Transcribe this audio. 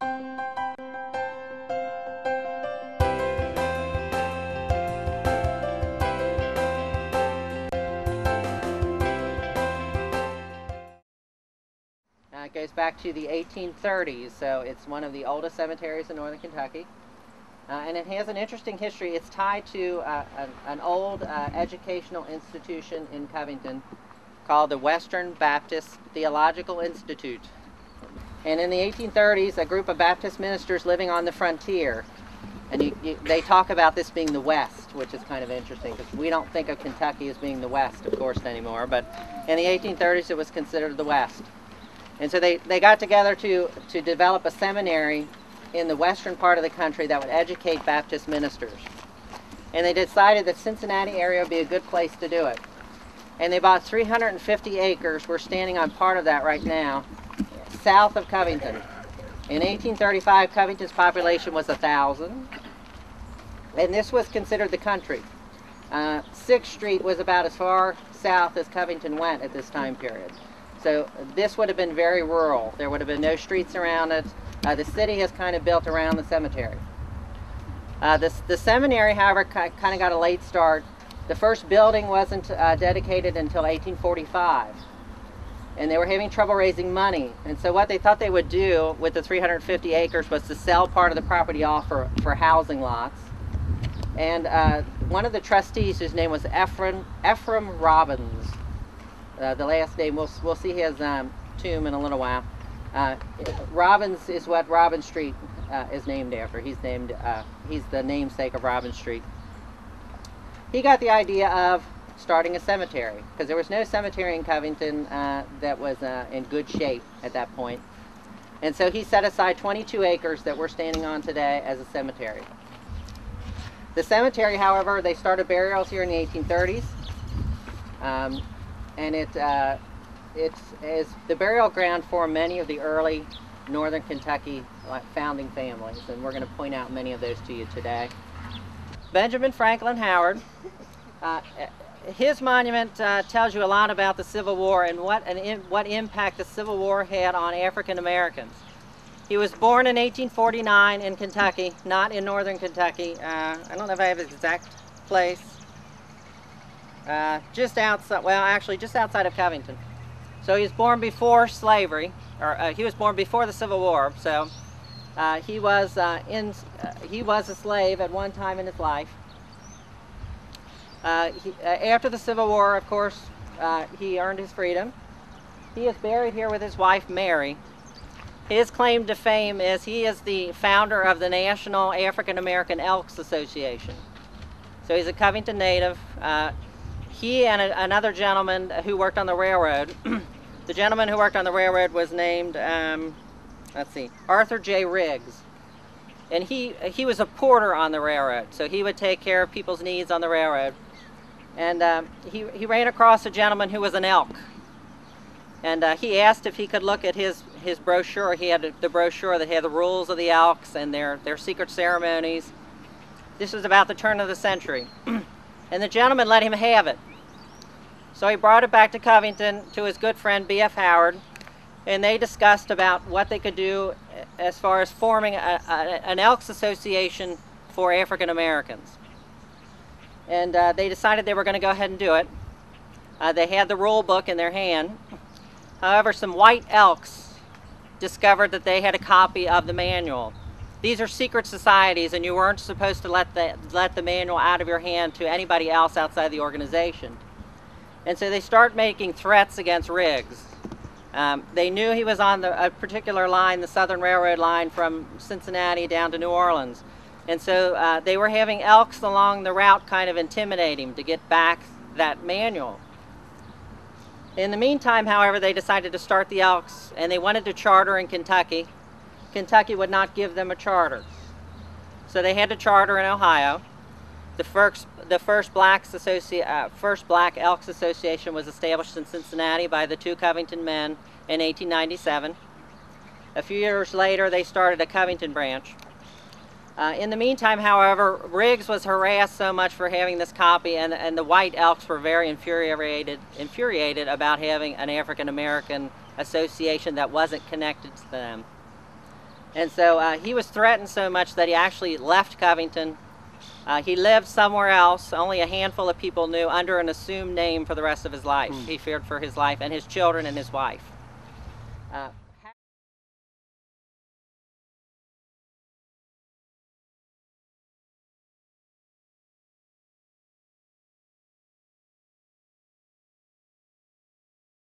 It goes back to the 1830s, so it's one of the oldest cemeteries in northern Kentucky. And it has an interesting history. It's tied to an old educational institution in Covington called the Western Baptist Theological Institute. And in the 1830s, a group of Baptist ministers living on the frontier, and they talk about this being the West, which is kind of interesting because we don't think of Kentucky as being the West, of course, anymore. But in the 1830s, it was considered the West. And so they got together to develop a seminary in the western part of the country that would educate Baptist ministers. And they decided that Cincinnati area would be a good place to do it. And they bought 350 acres. We're standing on part of that right now, south of Covington. In 1835, Covington's population was 1,000. And this was considered the country. 6th Street was about as far south as Covington went at this time period. So this would have been very rural. There would have been no streets around it. The city has kind of built around the cemetery. The seminary, however, kind of got a late start. The first building wasn't dedicated until 1845. And they were having trouble raising money. And so what they thought they would do with the 350 acres was to sell part of the property off for housing lots. And one of the trustees, whose name was Ephraim Robbins, the last name, we'll see his tomb in a little while. Robbins is what Robbins Street is named after. He's the namesake of Robbins Street. He got the idea of starting a cemetery because there was no cemetery in Covington that was in good shape at that point. And so he set aside 22 acres that we're standing on today as a cemetery. The cemetery, however, they started burials here in the 1830s. And it is the burial ground for many of the early northern Kentucky founding families, and we're going to point out many of those to you today. Benjamin Franklin Howard, his monument tells you a lot about the Civil War and what impact the Civil War had on African Americans. He was born in 1849 in Kentucky, not in northern Kentucky. I don't know if I have his exact place. Just outside, well, actually just outside of Covington. So he was born before slavery, or he was born before the Civil War. So he was a slave at one time in his life. After the Civil War, of course, he earned his freedom. He is buried here with his wife Mary. His claim to fame is he is the founder of the National African American Elks Association. So he's a Covington native. He and another gentleman who worked on the railroad. The gentleman who worked on the railroad was named, Arthur J. Riggs. And he was a porter on the railroad, so he would take care of people's needs on the railroad. And he ran across a gentleman who was an elk. And he asked if he could look at his brochure. He had the brochure that had the rules of the elks and their secret ceremonies. This was about the turn of the century. And the gentleman let him have it. So he brought it back to Covington to his good friend B.F. Howard, and they discussed about what they could do as far as forming an Elks Association for African Americans. And they decided they were going to go ahead and do it. They had the rule book in their hand. However, some white elks discovered that they had a copy of the manual. These are secret societies, and you weren't supposed to let the manual out of your hand to anybody else outside the organization. And so they start making threats against Riggs. They knew he was on a particular line, the Southern Railroad line from Cincinnati down to New Orleans. And so they were having elks along the route kind of intimidate him to get back that manual. In the meantime, however, they decided to start the Elks, and they wanted to charter in Kentucky. Kentucky would not give them a charter. So they had to charter in Ohio. The first Black Elks Association was established in Cincinnati by the two Covington men in 1897. A few years later, they started a Covington branch. In the meantime, however, Riggs was harassed so much for having this copy, and the white Elks were very infuriated about having an African American association that wasn't connected to them. And so he was threatened so much that he actually left Covington. He lived somewhere else, only a handful of people knew, under an assumed name for the rest of his life. He feared for his life and his children and his wife.